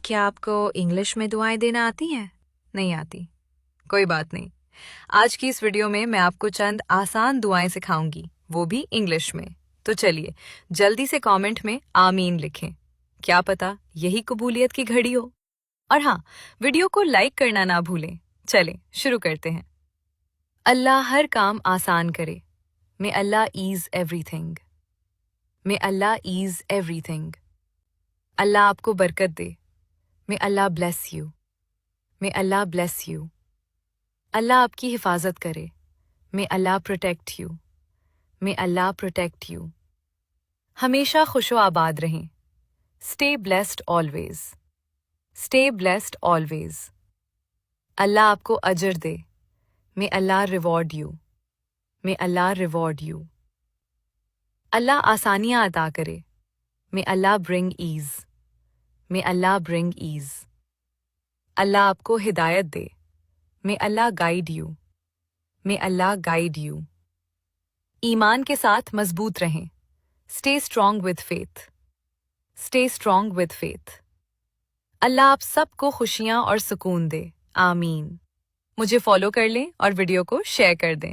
کیا آپ کو انگلش میں دعائیں دینا آتی ہیں؟ نہیں آتی؟ کوئی بات نہیں، آج کی اس ویڈیو میں آپ کو چند آسان دعائیں سکھاؤں گی، وہ بھی انگلش میں۔ تو چلیے جلدی سے کامنٹ میں آمین لکھیں، کیا پتا یہی قبولیت کی گھڑی ہو۔ اور ہاں، ویڈیو کو لائک کرنا نہ بھولیں۔ چلیں شروع کرتے ہیں۔ اللہ ہر کام آسان کرے۔ May Allah ease everything. May Allah ease everything. اللہ آپ کو برکت دے۔ May Allah bless you. May Allah bless you. اللہ آپ کی حفاظت کرے۔ May Allah protect you. May Allah protect you. ہمیشہ خوش و آباد رہیں۔ Stay blessed always. Stay blessed always. اللہ آپ کو اجر دے۔ May Allah reward you. May Allah reward you. اللہ آسانیاں عطا کرے۔ May Allah bring ease. May Allah bring ease. اللہ آپ کو ہدایت دے۔ May Allah guide you. May Allah guide you. ایمان کے ساتھ مضبوط رہیں۔ Stay strong with faith. Stay strong with faith. اللہ آپ سب کو خوشیاں اور سکون دے۔ آمین۔ مجھے فالو کر لیں اور ویڈیو کو شیئر کر دیں۔